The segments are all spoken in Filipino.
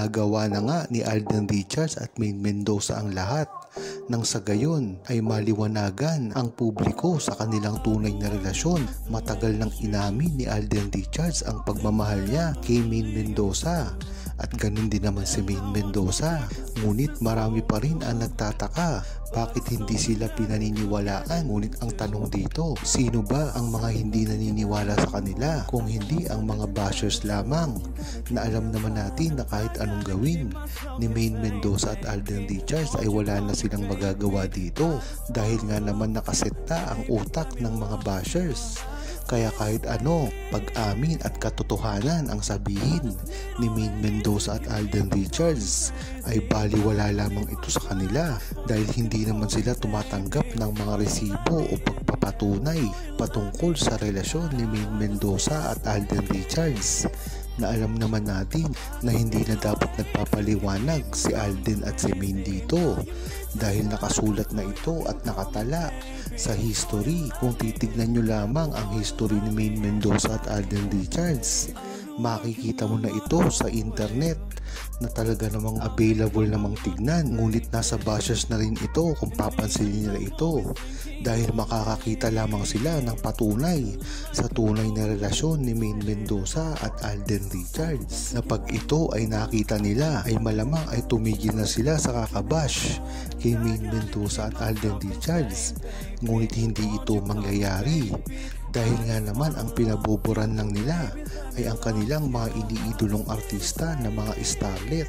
ginagawa na nga ni Alden Richards at Maine Mendoza ang lahat nang sa gayon ay maliwanagan ang publiko sa kanilang tunay na relasyon. Matagal nang inamin ni Alden Richards ang pagmamahal niya kay Maine Mendoza at ganun din naman si Maine Mendoza. Ngunit marami pa rin ang nagtataka bakit hindi sila pinaniniwalaan. Ngunit ang tanong dito, sino ba ang mga hindi naniniwala sa kanila kung hindi ang mga bashers lamang, na alam naman natin na kahit anong gawin ni Maine Mendoza at Alden Richards ay wala na silang magagawa dito dahil nga naman nakaseta ang utak ng mga bashers. Kaya kahit ano, pag-amin at katotohanan ang sabihin ni Maine Mendoza at Alden Richards ay baliwala lamang ito sa kanila dahil hindi naman sila tumatanggap ng mga resibo o pagpapatunay patungkol sa relasyon ni Maine Mendoza at Alden Richards, na alam naman natin na hindi na dapat nagpapaliwanag si Alden at si Maine dito dahil nakasulat na ito at nakatala sa history. Kung titignan nyo lamang ang history ni Maine Mendoza at Alden Richards, makikita mo na ito sa internet na talaga namang available namang tignan. Ngunit nasa bashers na rin ito kung papansinin nila ito dahil makakakita lamang sila ng patunay sa tunay na relasyon ni Maine Mendoza at Alden Richards, na pag ito ay nakita nila ay malamang ay tumigil na sila sa kakabash kay Maine Mendoza at Alden Richards. Ngunit hindi ito mangyayari dahil nga naman ang pinaboboran lang nila ay ang kanilang mga iniidolong artista na mga starlet.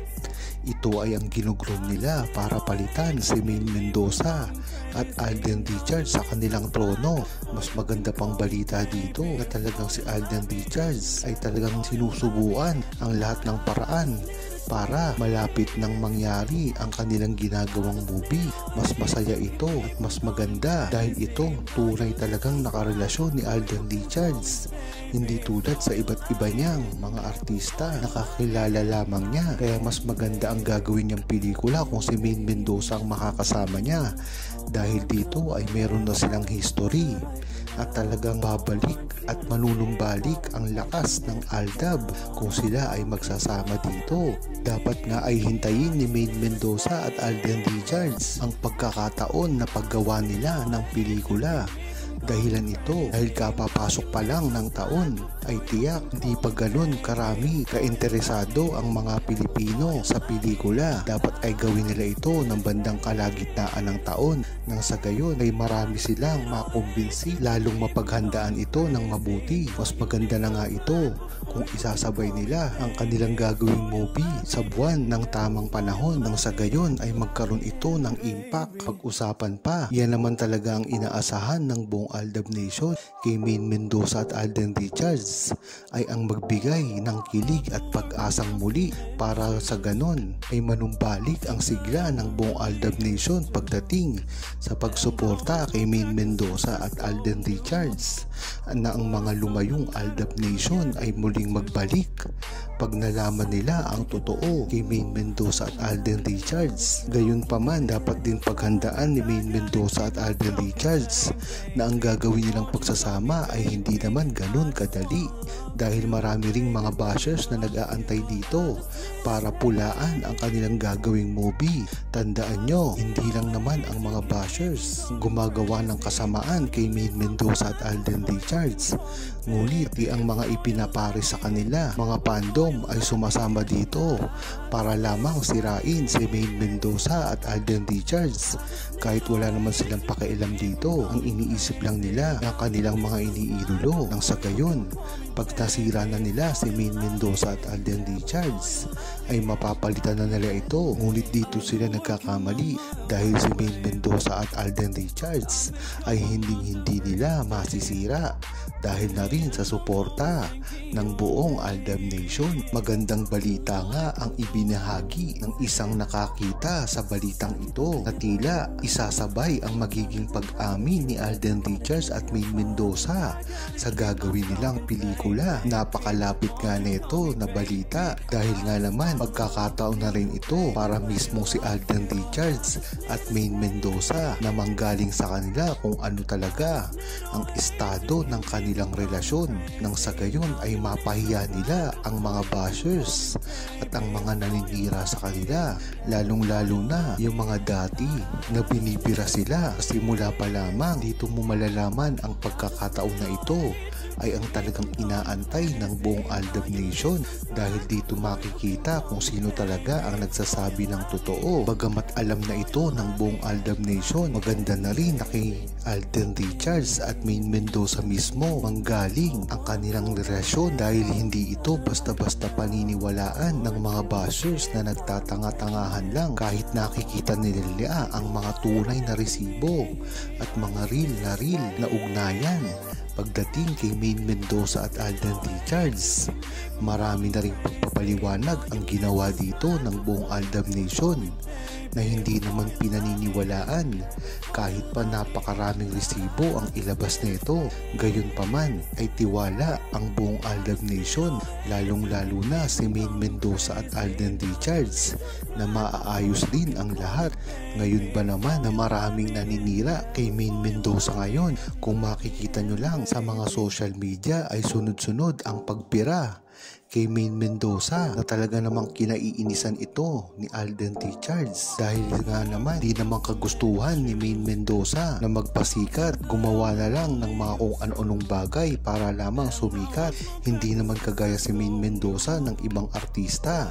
Ito ay ang ginugrom nila para palitan si Maine Mendoza at Alden Richards sa kanilang trono. Mas maganda pang balita dito na talagang si Alden Richards ay talagang sinusubukan ang lahat ng paraan para malapit nang mangyari ang kanilang ginagawang movie. Mas masaya ito at mas maganda dahil ito tunay talagang nakarelasyon ni Alden Richards, hindi tulad sa iba't iba niyang mga artista na kakilala lamang niya. Kaya mas maganda ang gagawin niyang pelikula kung si Maine Mendoza ang makakasama niya dahil dito ay meron na silang history at talagang babalik at manunumbalik ang lakas ng Aldab kung sila ay magsasama dito. Dapat nga ay hintayin ni Maine Mendoza at Alden Richards ang pagkakataon na paggawa nila ng pelikula. Dahilan ito dahil kapapasok pa lang ng taon ay tiyak hindi pa ganun karami kainteresado ang mga Pilipino sa pelikula. Dapat ay gawin nila ito ng bandang kalagitnaan ng taon nang sa gayon ay marami silang makumbinsi, lalong mapaghandaan ito ng mabuti. Mas maganda na nga ito kung isasabay nila ang kanilang gagawing movie sa buwan ng tamang panahon nang sa gayon ay magkaroon ito ng impact. Pag-usapan pa, yan naman talaga ang inaasahan ng buong Aldab Nation kay Maine Mendoza at Alden Richards ay ang magbigay ng kilig at pag-asang muli para sa ganon ay manumbalik ang sigla ng buong Aldab Nation pagdating sa pagsuporta kay Maine Mendoza at Alden Richards, na ang mga lumayong Aldab Nation ay muling magbalik pag nalaman nila ang totoo kay Maine Mendoza at Alden Richards. Gayunpaman, dapat din paghandaan ni Maine Mendoza at Alden Richards na ang gagawin nilang pagsasama ay hindi naman ganun kadali dahil marami ring mga bashers na nag-aantay dito para pulaan ang kanilang gagawing movie. Tandaan nyo, hindi lang naman ang mga bashers gumagawa ng kasamaan kay Maine Mendoza at Alden Richards, ngunit ang mga ipinapare sa kanila, mga fandom ay sumasama dito para lamang sirain si Maine Mendoza at Alden Richards kahit wala naman silang pakialam dito. Ang iniisip lang nila ang kanilang mga iniidolo nang sa gayon pag nasira na nila si Maine Mendoza at Alden Richards ay mapapalitan na nila ito. Ngunit dito sila nagkakamali dahil si Maine Mendoza at Alden Richards ay hindi nila masisira dahil na rin sa suporta ng buong Aldab Nation. Magandang balita nga ang ibinahagi ng isang nakakita sa balitang ito na tila isasabay ang magiging pag-amin ni Alden Richards at Maine Mendoza sa gagawin nilang pelikula pelikula. Napakalapit nga nito na balita dahil nga naman pagkakataon na rin ito para mismo si Alden Richards at Maine Mendoza na manggaling sa kanila kung ano talaga ang estado ng kanilang relasyon, nang sa gayon ay mapahiya nila ang mga bashers at ang mga naninira sa kanila, lalong-lalo na yung mga dati na binibira sila. Simula pa lamang dito mo malalaman ang pagkakataon na ito ay ang talagang inaantay ng buong Aldab Nation, dahil dito makikita kung sino talaga ang nagsasabi ng totoo. Bagamat alam na ito ng buong Aldab Nation, maganda na rin na kay Alden Richards at Maine Mendoza mismo manggaling ang kanilang relasyon, dahil hindi ito basta-basta paniniwalaan ng mga bashers na nagtatanga-tangahan lang kahit nakikita nila ang mga tunay na resibo at mga real na ugnayan. Pagdating kay Maine Mendoza at Alden Richards, marami na ring pagpapaliwanag ang ginawa dito ng buong Aldab Nation na hindi naman pinaniniwalaan kahit pa napakaraming resibo ang ilabas nito. Gayunpaman ay tiwala ang buong Aldab Nation, lalong-lalo na si Maine Mendoza at Alden Richards, na maaayos din ang lahat. Ngayon ba naman na maraming naninira kay Maine Mendoza ngayon? Kung makikita nyo lang sa mga social media ay sunod-sunod ang pagpira kay Maine Mendoza na talaga namang kinaiinisan ito ni Alden Richards, dahil nga naman di naman kagustuhan ni Maine Mendoza na magpasikat, gumawa na lang ng mga kung ano-anong bagay para lamang sumikat. Hindi naman kagaya si Maine Mendoza ng ibang artista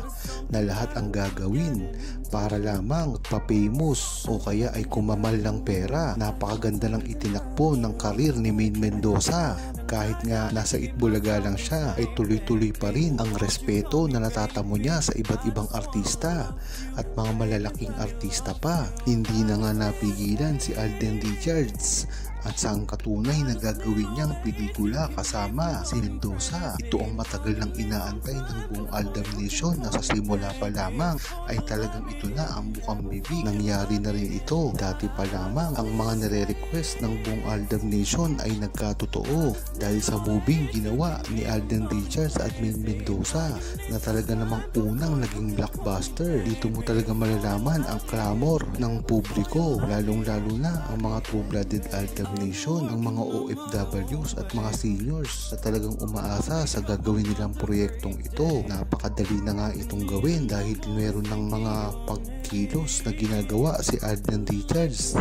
na lahat ang gagawin para lamang pa-famous o kaya ay kumamal ng pera. Napakaganda ng itinakbo ng karir ni Maine Mendoza. Kahit nga nasa Itbulaga lang siya ay tuloy-tuloy pa rin ang respeto na natatamo niya sa iba't ibang artista at mga malalaking artista pa. Hindi na nga napigilan si Alden Richards at sa ang katunay na gagawin niyang pelikula kasama si Mendoza. Ito ang matagal nang inaantay ng buong Aldab Nation na sa simula pa lamang ay talagang ito na ang bukang bibig. Nangyari na rin ito. Dati pa lamang ang mga nire-request ng buong Aldab Nation ay nagkatotoo dahil sa moving ginawa ni Alden Richards at Maine Mendoza na talaga namang unang naging blockbuster. Dito mo talaga malalaman ang clamor ng publiko, lalong-lalo na ang mga true-blooded Aldab Nation, ang mga OFWs at mga seniors na talagang umaasa sa gagawin nilang proyektong ito. Napakadali na nga itong gawin dahil meron ng mga pagkilos na ginagawa si Alden Richards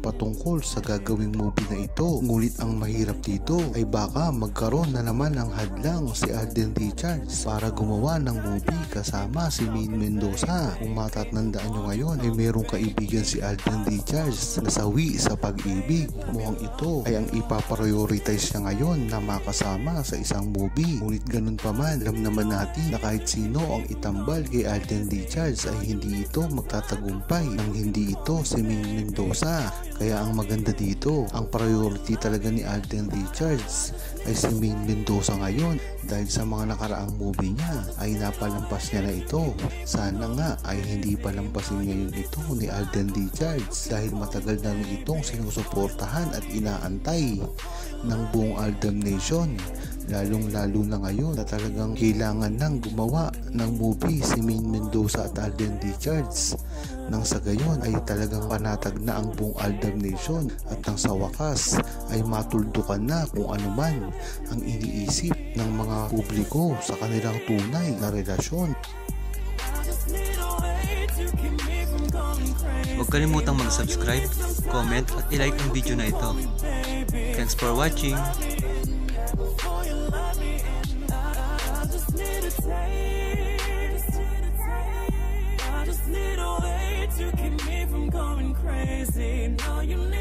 patungkol sa gagawing movie na ito. Ngunit ang mahirap dito ay baka magkaroon na naman ng hadlang si Alden Richards para gumawa ng movie kasama si Maine Mendoza. Kung matatandaan nyo ngayon ay merong kaibigan si Alden Richards na sawi sa pag-ibig. Mukhang ito ay ang ipaprioritize niya ngayon na makasama sa isang movie. Ngunit ganun pa man, alam naman natin na kahit sino ang itambal kay Alden Richards ay hindi ito magtatagumpay nang hindi ito si Maine Mendoza. Kaya ang maganda dito, ang priority talaga ni Alden Richards ay si Maine Mendoza ngayon, dahil sa mga nakaraang movie niya ay napalampas niya na ito. Sana nga ay hindi palampasin ngayon ito ni Alden Richards, dahil matagal na rin itong sinusuportahan at inaantay ng buong Aldab Nation. Lalong-lalo na ngayon na talagang kailangan nang gumawa ng movie si Maine Mendoza at Alden Richards, nang sa gayon ay talagang panatag na ang buong Aldab Nation at nang sa wakas ay matuldukan na kung ano man ang iniisip ng mga publiko sa kanilang tunay na relasyon. Huwag kalimutang mag-subscribe, comment at i-like ang video na ito. Thanks for watching!